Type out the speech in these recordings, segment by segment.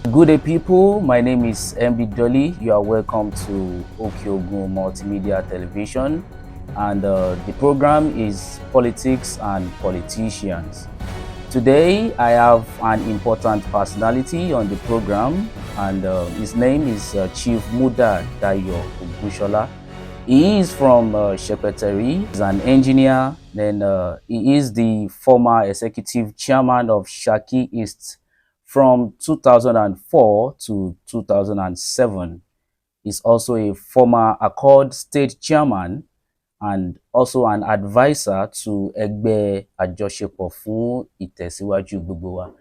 Good day, people. My name is MB Dolly. You are welcome to Okeogun Multimedia Television, and the program is Politics and Politicians. Today, I have an important personality on the program, and his name is Chief Muda Dayo Ogunsola. He is from Shepeteri. He's an engineer. Then he is the former executive chairman of Shaki East from 2004 to 2007. He's also a former Accord state chairman and also an advisor to Ẹgbẹ́ Àjọṣepọ̀ fún Ìtẹ̀síwájú Gbogbo Wa.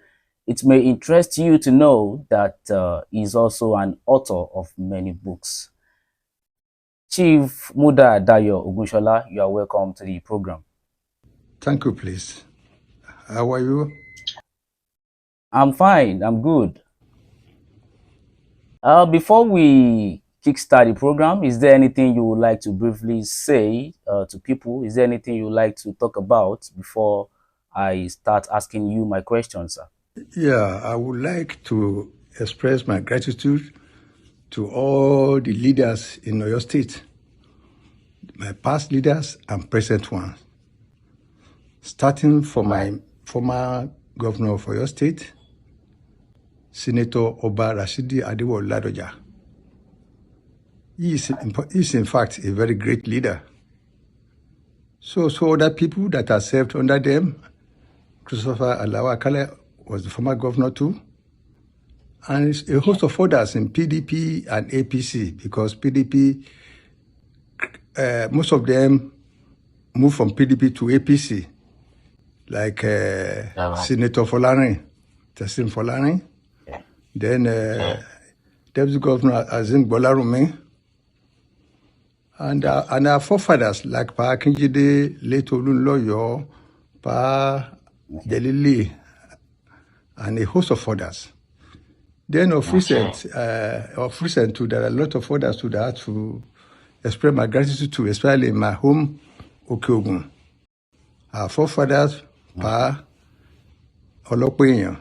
It may interest you to know that he's also an author of many books. Chief Muda Dayo Ogunsola, you are welcome to the program. Thank you, please. How are you? I'm fine. I'm good. Before we kickstart the program, is there anything you would like to briefly say to people? Is there anything you would like to talk about before I start asking you my questions, sir? Yeah, I would like to express my gratitude to all the leaders in Oyo State, my past leaders and present ones, starting from my former governor of Oyo State, Senator Oba Rashidi Adewale Ladoja. He is in fact a very great leader. So other people that are served under them, Christopher Alawa Kale was the former governor too, and a host of others in PDP and APC, because PDP, most of them moved from PDP to APC, like Senator Folani, Tessim Folani, then Deputy Governor Azim Bolarumi, and our forefathers like Pa Akinjide, late Olunloyo, Pa Delili, and a host of others. Then of recent too, there are a lot of others to that to express my gratitude to, especially in my home, Okeogun. Our forefathers, Pa Olopeyan,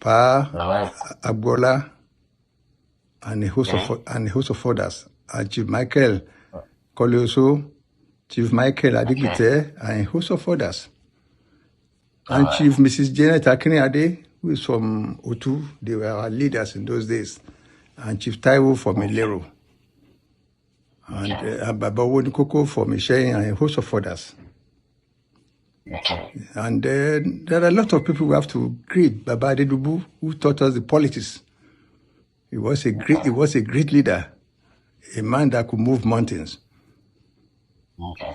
Pa Agbola, and a host of others, and Chief Michael Koleoso, Chief Michael Adigbite, and a host of others. And Chief Mrs. Janet Akiniade, who is from Otu, they were our leaders in those days. And Chief Taiwo from Ilero. And Baba Wonikoko from Ishayin, and a host of others. And there are a lot of people who have to greet. Baba Adedubu, who taught us the politics. He was a great leader, a man that could move mountains.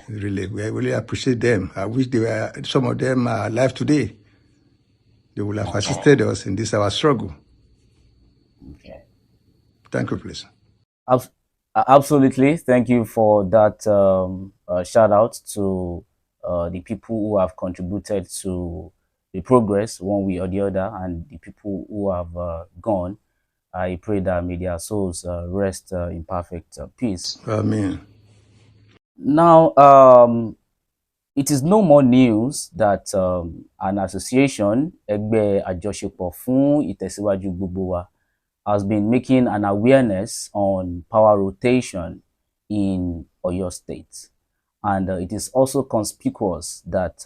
Really, we really appreciate them. I wish some of them are alive today. They will have assisted us in this our struggle. Thank you, please. Absolutely. Thank you for that shout out to the people who have contributed to the progress one way or the other, and the people who have gone. I pray that may their souls rest in perfect peace. Amen. Now, it is no more news that an association, Ẹgbẹ́ Àjọṣepọ̀ fún Ìtẹ̀síwájú Gbogbo Wa, has been making an awareness on power rotation in Oyo State. And it is also conspicuous that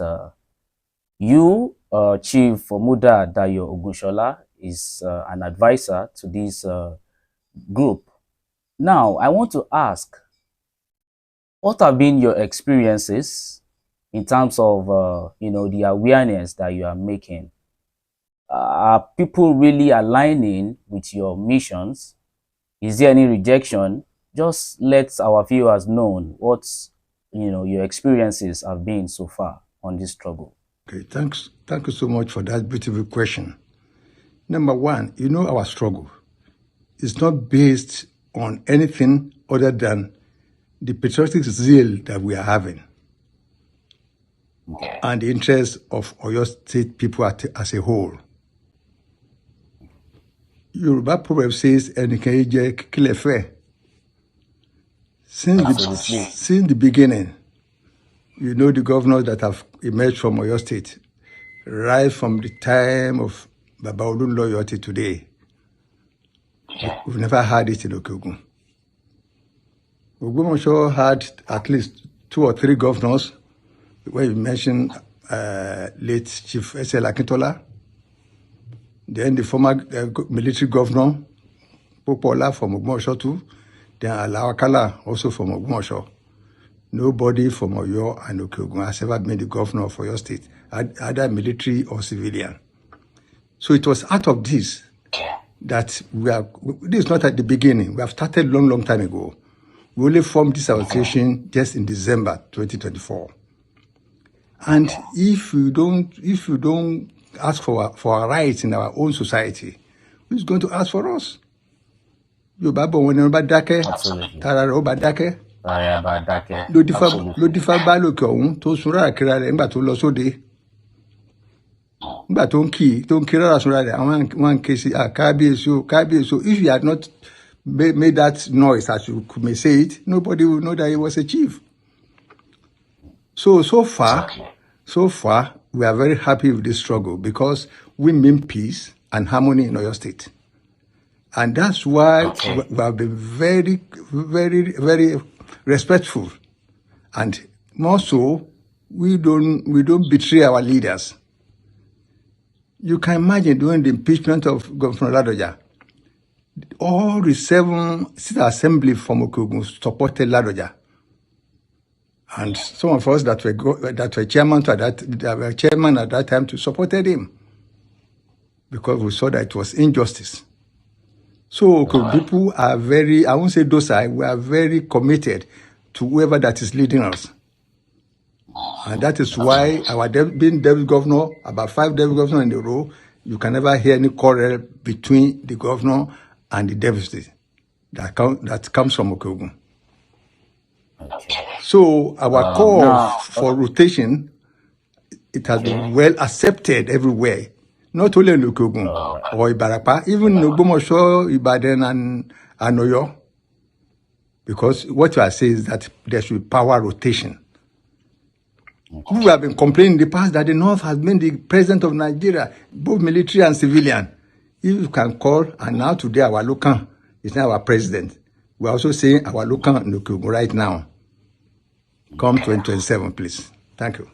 you, Chief Muda Dayo Ogunsola, is an advisor to this group. Now, I want to ask, what have been your experiences in terms of, the awareness that you are making? Are people really aligning with your missions? Is there any rejection? Just let our viewers know what your experiences have been so far on this struggle. Okay, thanks. Thank you so much for that beautiful question. Number one, our struggle is not based on anything other than the patriotic zeal that we are having and the interest of Oyo State people as a whole. Yoruba proverb says, since the beginning, the governors that have emerged from Oyo State, right from the time of Baba Olun loyalty today. We've never had it in Okeogun. Ogbomoso had at least 2 or 3 governors. When you mentioned late Chief S.L. Akintola, then the former military governor, Popola from Ogbomoso too, then Alawakala also from Ogbomoso. Nobody from Oyo and Okeogun has ever been the governor of Oyo State, either military or civilian. So it was out of this that this is not at the beginning. We have started long time ago. We only formed this association just in December 2024. And if you don't ask for our rights in our own society, who's going to ask for us? Absolutely. Ló dífá bá lókè ọ̀hún tó sun rárá kíra rẹ̀ nígbà tó lọ sóde. Nígbà tó ń kí rárá sun rárá rẹ̀, àwọn ké sí kábíyèsí o. If you had not made that noise, as you may say it, nobody would know that he was a chief. So far, we are very happy with this struggle because we mean peace and harmony in Oyo State. And that's why we have been very, very, very respectful. And more so, we don't betray our leaders. You can imagine during the impeachment of Governor Ladoja, all the 7 state assembly from Okeogun supported Ladoja. And some of us that were chairman at that time to supported him because we saw that it was injustice. So people are very, I won't say docile, we are very committed to whoever that is leading us. And that is why our being deputy governor, about 5 deputy governors in a row, you can never hear any quarrel between the governor and the deputy that comes from Okeogun. So our call for rotation, it has been well accepted everywhere, not only in Okeogun or Ibarapa, even in Ogbomoso, Ibadan and Oyo. Because what you are saying is that there should be power rotation. We have been complaining in the past that the North has been the president of Nigeria, both military and civilian. If you can call, and now today our local is now our president. We are also saying our local in Okeogun right now. Come 2027, please. Thank you.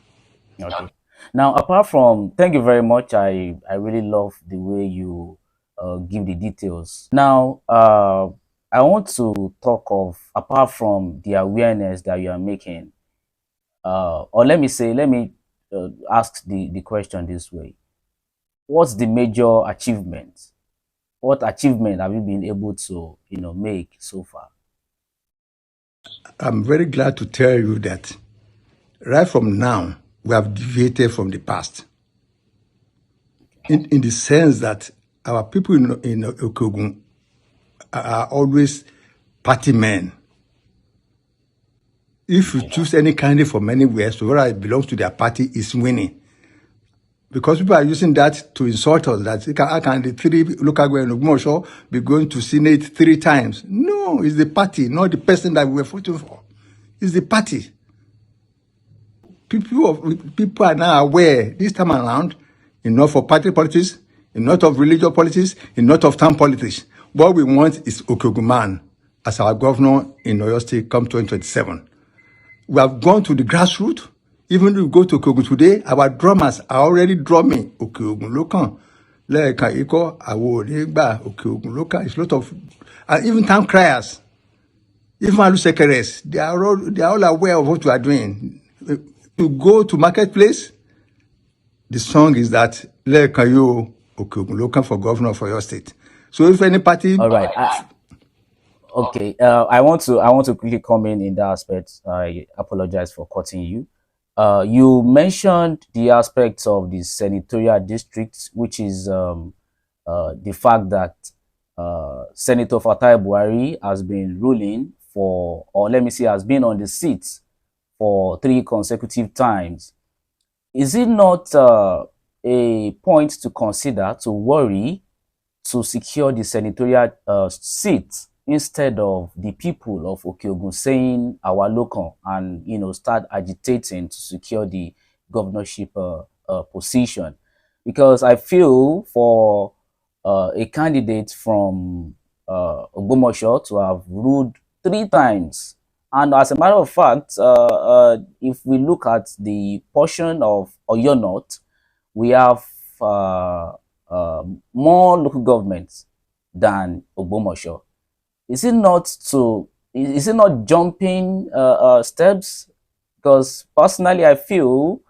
Okay. Now, apart from, thank you very much. I really love the way you give the details. Now, I want to talk of, apart from the awareness that you are making, or let me ask the question this way. What's the major achievement? What achievement have you been able to, make so far? I'm very glad to tell you that right from now, we have deviated from the past. In the sense that our people in Okeogun are always party men. If you choose any candidate from anywhere, so whether it belongs to their party, is winning. Because people are using that to insult us, that how can the 3 local government in Ogbomoso be going to Senate 3 times? No, it's the party, not the person that we were voting for. It's the party. People are now aware this time around, enough of party politics, enough of religious politics, enough of town politics. What we want is Okeogun man as our governor in Oyo State come 2027. We have gone to the grassroots. Even if we go to Okeogun today, our drummers are already drumming Okeogun local. Okeogun local. It's a lot of, and even town criers, even Alusekeres, they are all aware of what we are doing. To go to marketplace, the song is that Okeogun local for governor for your state. So if any party, all right. Okay, I want to quickly come in that aspect. I apologize for cutting you. You mentioned the aspects of the senatorial districts, which is the fact that Senator Fatai Buhari has been ruling for, or let me say, has been on the seat for 3 consecutive times. Is it not a point to consider, to worry, to secure the senatorial seat instead of the people of Okeogun saying our local and start agitating to secure the governorship position? because I feel for a candidate from Ogbomoso to have ruled 3 times. And as a matter of fact, if we look at the portion of Oyo North, we have uh, more local governments than Ogbomoso. Is it not is it not jumping steps? Because personally, I feel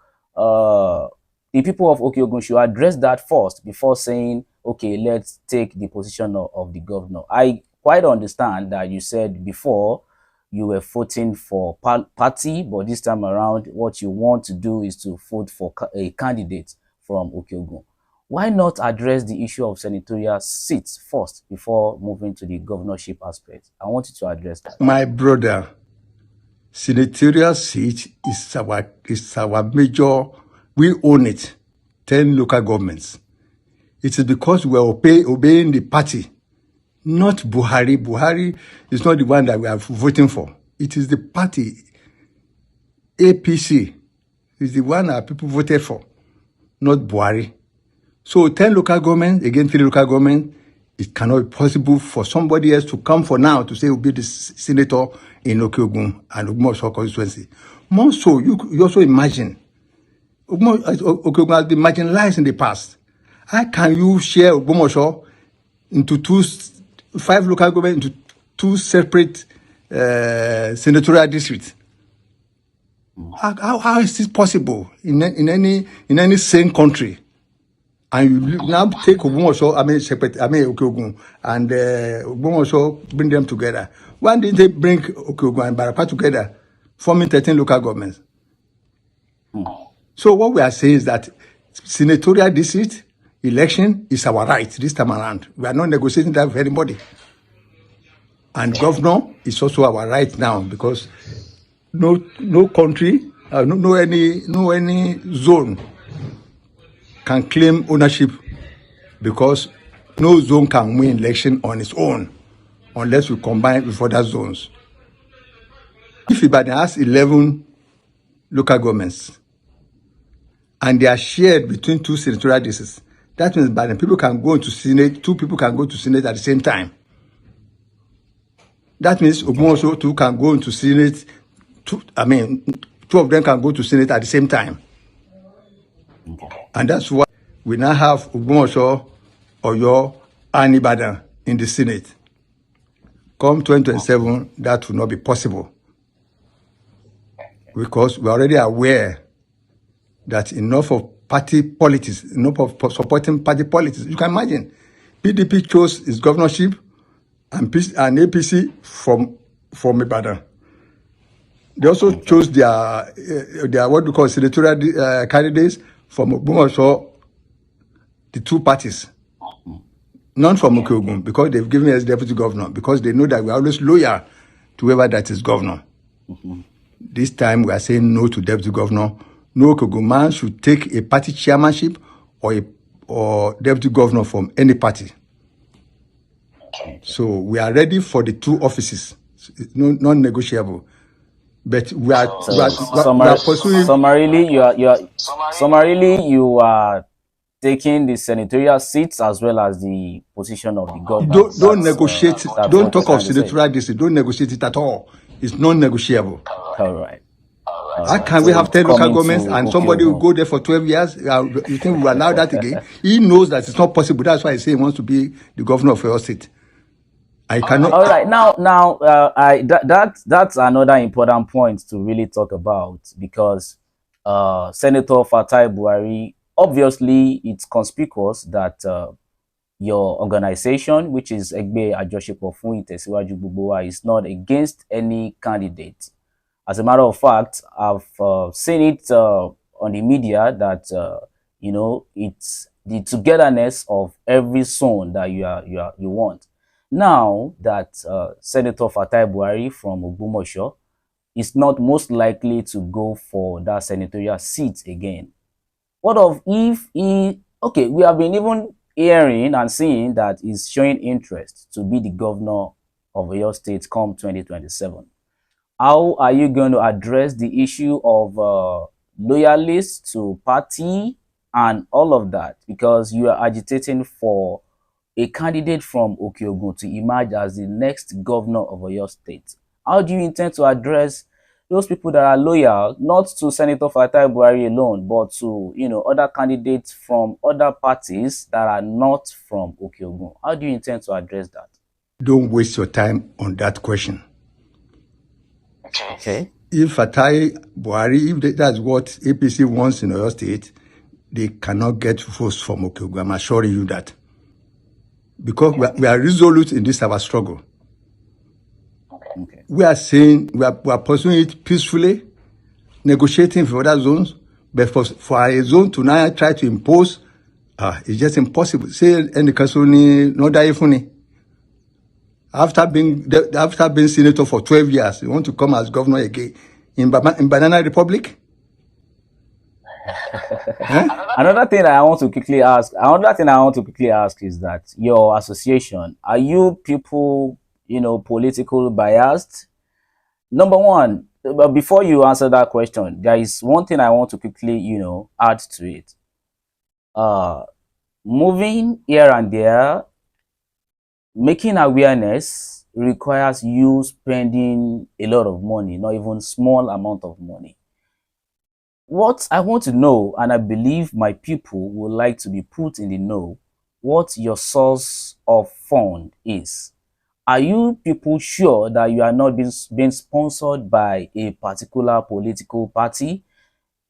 the people of Okeogun should address that first before saying, okay, let's take the position of the governor. I quite understand that you said before you were voting for party, but this time around, what you want to do is to vote for a candidate from Okeogun. Why not address the issue of senatorial seats first before moving to the governorship aspect? I want you to address that. My brother, senatorial seat is our major. We own it. 10 local governments. It is because we are obeying the party, not Buhari. Buhari is not the one that we are voting for. It is the party, APC, is the one that people voted for, not Buhari. So 10 local governments, again 3 local governments, it cannot be possible for somebody else to come for now to say will be the senator in Okeogun and Ogbomoso constituency. More so, you also imagine, Okeogun has been marginalized in the past. How can you share Ogbomoso into 5 local governments into 2 separate senatorial districts? How is this possible in any sane country? And you now take Ogbomoso, Okeogun, and Ogbomoso, bring them together. Why didn't they bring Okeogun and Ibarapa together, forming 13 local governments? So what we are saying is that senatorial district election is our right this time around. We are not negotiating that with anybody. And governor is also our right now, because no country, no any zone can claim ownership, because no zone can win election on its own unless we combine with other zones. If Ibadan has 11 local governments and they are shared between 2 senatorial districts, that means Ibadan people can go into Senate, 2 people can go to Senate at the same time. That means Ogbomoso 2 can go into Senate, 2 of them can go to Senate at the same time. And that's why we now have Ogbomoso, Oyo, and Ibadan in the Senate. Come 2027, that will not be possible, because we're already aware that enough of party politics, enough of supporting party politics. You can imagine, PDP chose its governorship and APC from Ibadan. They also chose their what we call senatorial candidates from Ogbomoso, the 2 parties. None from Okeogun, because they've given us deputy governor, because they know that we are always loyal to whoever that is governor. This time we are saying no to deputy governor. No Okeogun man should take a party chairmanship or deputy governor from any party. So we are ready for the 2 offices, non-negotiable. But we are pursuing. Summarily, you are taking the senatorial seats as well as the position of the governor. Don't negotiate. Don't talk of senatorial district. Don't negotiate it at all. It's non-negotiable. All right. How can we have 10 local governments and somebody will go there for 12 years? You think we will allow that again? He knows that it's not possible. That's why he say he wants to be the governor of your state. I cannot. All right. Now, that's another important point to really talk about, because Senator Fatai Buhari, obviously, it's conspicuous that your organization, which is Egbe Ajosepo Fun Itesiwaju Gbogbo Wa, is not against any candidate. As a matter of fact, I've seen it on the media that it's the togetherness of every zone that you want. Now that Senator Fatai Buhari from Ogbomoso is not most likely to go for that senatorial seat again, what of if we have been even hearing and seeing that he's showing interest to be the governor of your state come 2027. How are you going to address the issue of loyalists to party and all of that, because you are agitating for a candidate from Okeogun to emerge as the next governor of Oyo State. How do you intend to address those people that are loyal, not to Senator Fatai Buhari alone, but to, other candidates from other parties that are not from Okeogun? How do you intend to address that? Don't waste your time on that question. Okay. If Fatai Buhari, if that's what APC wants in Oyo State, they cannot get votes from Okeogun. I'm assuring you that. Because we are resolute in this our struggle. Okay. We are saying we are pursuing it peacefully, negotiating for other zones, but for a zone to now try to impose, it's just impossible. Say any Kasuni, no die funny. After being senator for 12 years, you want to come as governor again in Banana Republic? Another thing I want to quickly ask is that your association, are you people, political biased? Number one, but before you answer that question, there is one thing I want to quickly, add to it. Moving here and there, making awareness requires you spending a lot of money, not even small amount of money. What I want to know, and I believe my people would like to be put in the know, what your source of fund is. Are you people sure that you are not being sponsored by a particular political party?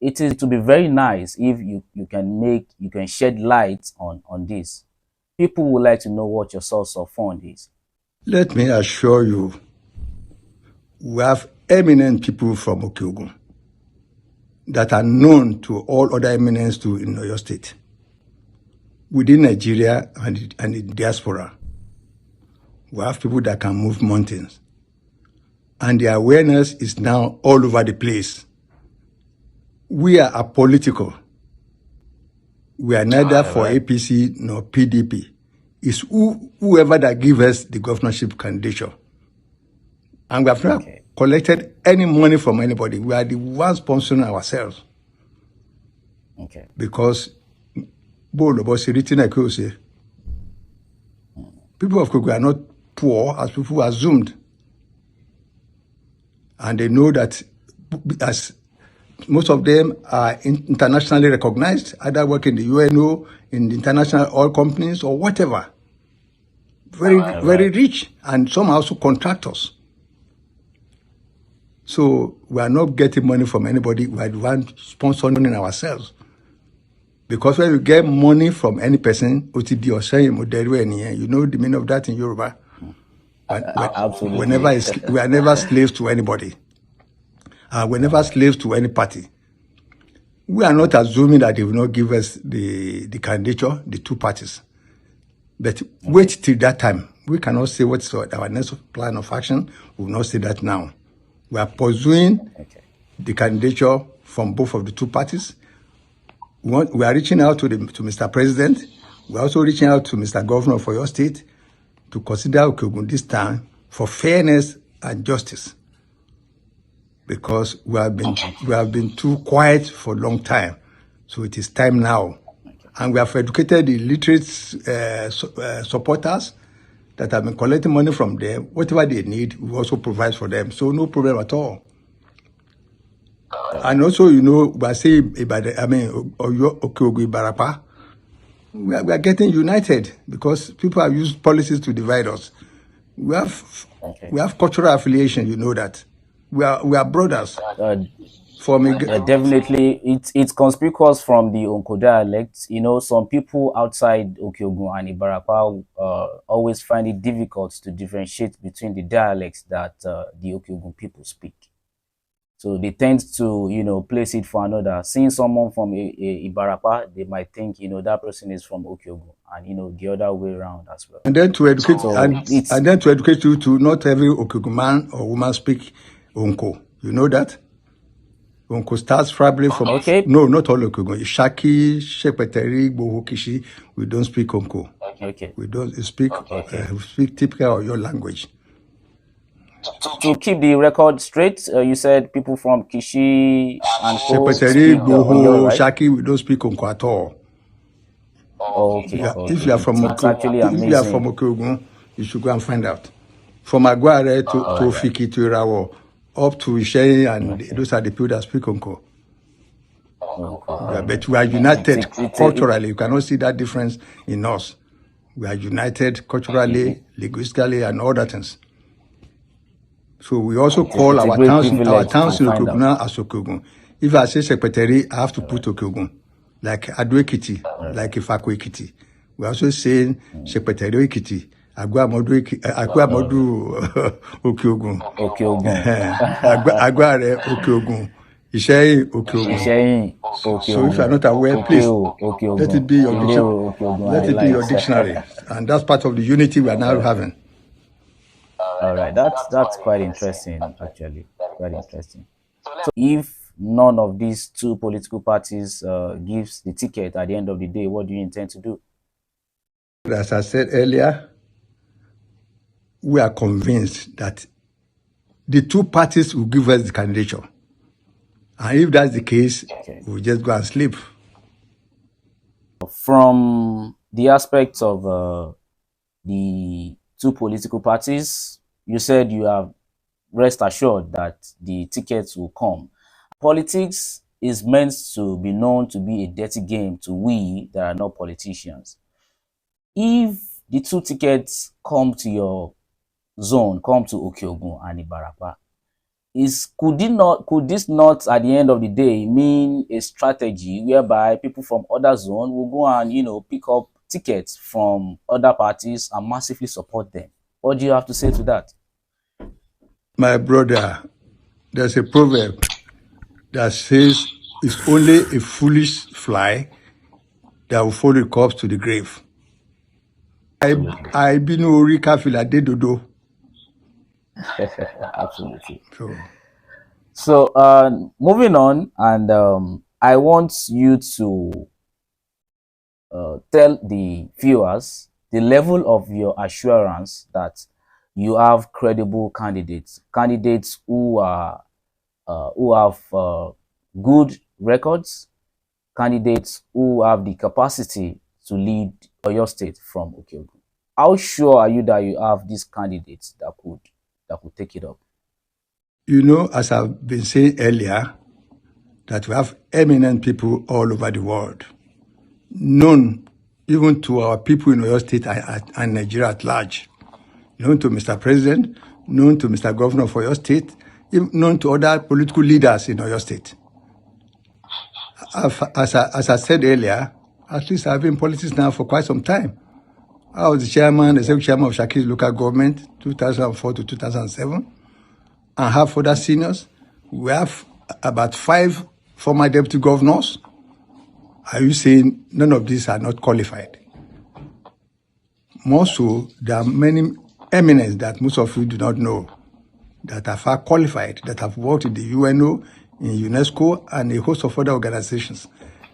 It would be very nice if you can shed light on this. People would like to know what your source of fund is. Let me assure you, we have eminent people from Okeogun that are known to all other eminence too in Oyo State, within Nigeria and the diaspora. We have people that can move mountains. And the awareness is now all over the place. We are apolitical. We are neither for APC nor PDP. It's whoever that gives us the governorship candidature. And we have not collected any money from anybody. We are the ones sponsoring ourselves. Okay. Because people of Kogi are not poor as people assumed. And they know that as most of them are internationally recognized, either work in the UNO, in the international oil companies or whatever. Very rich, and some are also contractors. So we are not getting money from anybody. We are the one sponsoring ourselves. Because when you get money from any person, OTD or saying, you know the meaning of that in Yoruba. Absolutely. We are never slaves to anybody. We're never slaves to any party. We are not assuming that they will not give us the candidature, the two parties. But wait till that time. We cannot say what's our next plan of action. We will not say that now. We are pursuing the candidature from both of the two parties. We are reaching out to Mr. President. We are also reaching out to Mr. Governor for your state to consider Okeogun this time for fairness and justice. Because we have been too quiet for a long time. So it is time now. And we have educated the literate supporters that have been collecting money from them. Whatever they need, we also provide for them. So no problem at all. And also, we are saying about Okeogun and Ibarapa, we are getting united because people have used policies to divide us. We have cultural affiliation, you know that. We are brothers. Definitely, it's conspicuous from the Onko dialect. Some people outside Okeogun and Ibarapa always find it difficult to differentiate between the dialects that the Okeogun people speak. So they tend to, place it for another. Seeing someone from Ibarapa, they might think, that person is from Okeogun, and the other way around as well. And then to educate, to educate you to not every Okeogun man or woman speak Onko. You know that? Onko starts probably from no, not all Okeogun. Ishaki, Shepeteri, Bohokishi. We don't speak Onko. Okay. We don't speak. We speak typical of your language. To keep the record straight, you said people from Kishi and Co Secretary, speak Oyo, Boho, right? Shaki, we don't speak Onko at all. Okay, If you are okay. from It's actually amazing. Okeogun, you should go and find out. From Aguare to Fiki to Irawo, up to Ishe, and those are the people that speak Onko. But we are united culturally. You cannot see that difference in us. We are united culturally, linguistically, and other things. So we also call our towns in Okeogun as Okeogun. If I say Secretary, I have to put Okeogun, like Ado-Ekiti, like Ifako-Ekiti. We also saying Secretary Ekiti, Agwa-Modu Okeogun, Agware Okeogun, Isheyin Okeogun. So if you are not aware, please let it be your dictionary. Let it be your dictionary, and that's part of the unity we are now having. All right, that's quite interesting, actually. Quite interesting. So, if none of these two political parties gives the ticket at the end of the day, what do you intend to do? As I said earlier, we are convinced that the two parties will give us the candidature. And if that's the case, we'll just go and sleep. From the aspects of the two political parties, you said you have rest assured that the tickets will come. Politics is meant to be known to be a dirty game to we that are not politicians. If the two tickets come to your zone, come to Okeogun and Ibarapa, could this not at the end of the day mean a strategy whereby people from other zones will go and pick up tickets from other parties and massively support them? What do you have to say to that? My brother, there's a proverb that says it's only a foolish fly that will follow the corpse to the grave. I been Orika Filade Dodo. Absolutely. So moving on, and I want you to tell the viewers the level of your assurance that you have credible candidates who have good records, candidates who have the capacity to lead your state from Okeogun. How sure are you that you have these candidates that could take it up? You know, as I've been saying earlier, that we have eminent people all over the world, known even to our people in Oyo State and Nigeria at large, known to Mr. President, known to Mr. Governor for Oyo State, even known to other political leaders in Oyo State. As I said earlier, at least I've been in politics now for quite some time. I was the executive chairman of Shaki's local government, 2004 to 2007, and have other seniors. We have about 5 former deputy governors. Are you saying none of these are not qualified? More so, there are many eminents that most of you do not know that are far qualified, that have worked in the UNO, in UNESCO, and a host of other organizations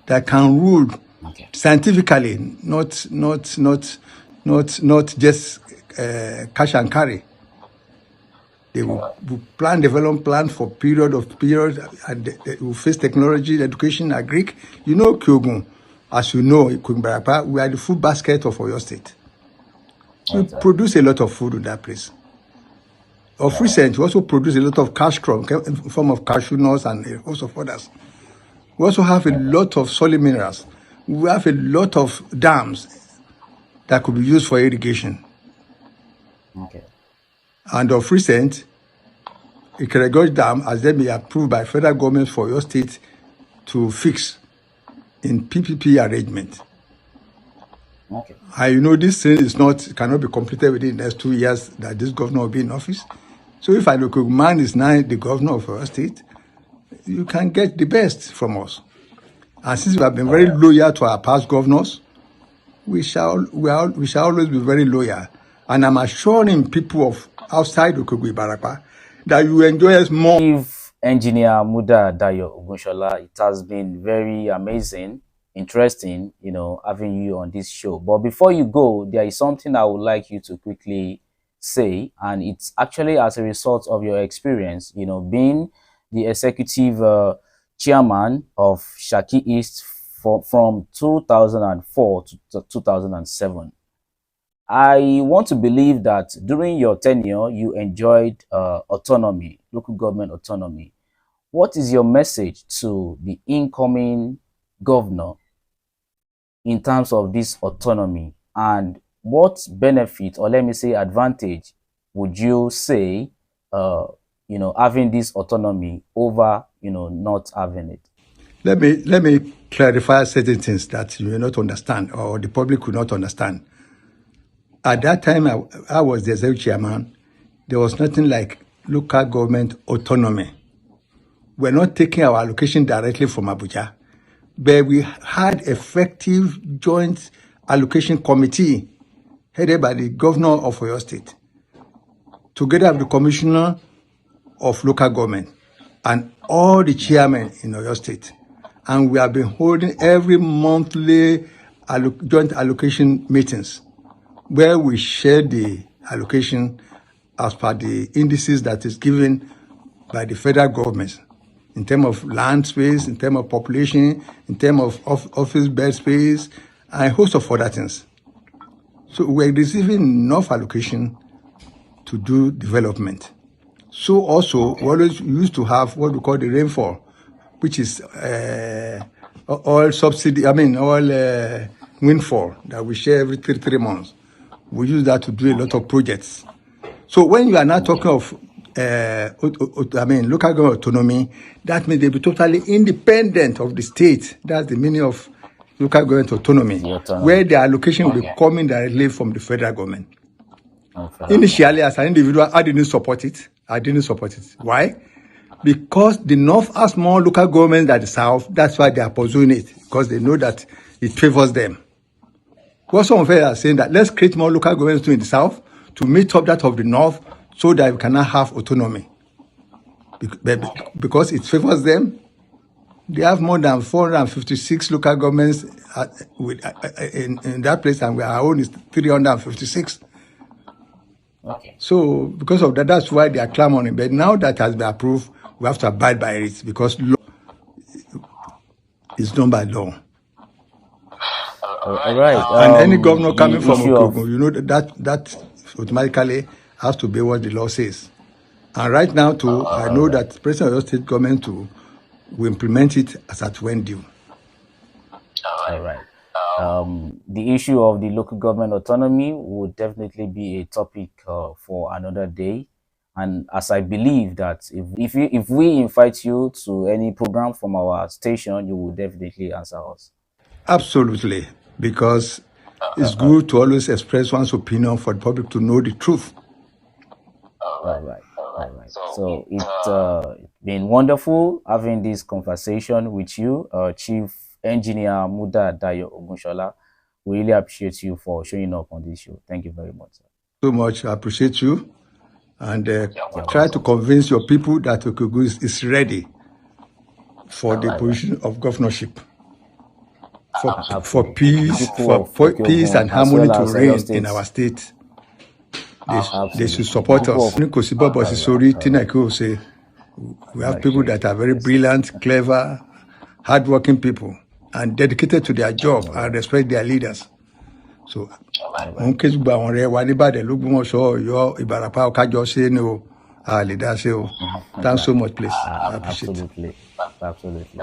that can rule scientifically, not just cash and carry. They will develop plan for period, and they will face technology, education, agric. You know, Okeogun, as you know, Ibarapa, we are the food basket of Oyo State. We produce a lot of food in that place. Of recent, we also produce a lot of cash crop in form of cashew nuts and a host of others. We also have a lot of solid minerals. We have a lot of dams that could be used for irrigation. Okay. And of recent, Okeogun Dam has then been approved by federal government for your state to fix in PPP arrangement. Okay. You know this thing cannot be completed within the next 2 years that this governor will be in office. So if a local man is now the governor of our state, you can get the best from us. And since we have been very loyal to our past governors, we shall always be very loyal. And I'm assuring people of outside Okeogun Ibarapa that you enjoy us more. If Engineer Muda Dayo Ogunsola, it has been very amazing, interesting, having you on this show. But before you go, there is something I would like you to quickly say, and it's actually as a result of your experience, being the executive chairman of Shaki East from 2004 to 2007. I want to believe that during your tenure, you enjoyed autonomy, local government autonomy. What is your message to the incoming governor in terms of this autonomy, and what benefit, or let me say advantage, would you say having this autonomy over not having it? Let me clarify certain things that you may not understand or the public could not understand. At that time, I was the executive chairman. There was nothing like local government autonomy. We're not taking our allocation directly from Abuja, but we had effective joint allocation committee headed by the governor of Oyo State, together with the commissioner of local government and all the chairmen in Oyo State. And we have been holding every monthly joint allocation meetings where we share the allocation as per the indices that is given by the federal government in terms of land space, in terms of population, in terms of office bed space, and a host of other things. So we're receiving enough allocation to do development. So also, we always used to have what we call the rainfall, which is all subsidy, all windfall that we share every three months. We use that to do a lot of projects. So when you are now talking of local government autonomy, that means they be totally independent of the state. That's the meaning of local government autonomy, where the allocation will be coming directly from the federal government. Initially, as an individual, I didn't support it. Why? Because the North has more local government than the South. That's why they are pursuing it, because they know that it favors them. What some of us are saying that let's create more local governments in the South to meet up that of the North so that we cannot have autonomy. Because it favors them. They have more than 456 local governments in that place, and our own is 356. Okay. So because of that, that's why they are clamoring. But now that has been approved, we have to abide by it, because law is done by law. All right. And any governor coming from Okeogun, you know that automatically has to be what the law says. And right now, too, I know that President of the state government too will implement it as at when due. All right. The issue of the local government autonomy would definitely be a topic for another day. And as I believe that if we invite you to any program from our station, you will definitely answer us. Absolutely, because it's good to always express one's opinion for the public to know the truth. All right. So it's been wonderful having this conversation with you, Chief Engineer Muda Dayo Ogunsola. We really appreciate you for showing up on this show. Thank you very much, sir. So much. I appreciate you. And try to convince your people that Okeogun is ready for the position of governorship. For peace, peace and harmony to reign in our state. They should support us. We have people that are very brilliant, clever, hardworking people, and dedicated to their job and respect their leaders. So, thanks so much, please. I appreciate it. Absolutely.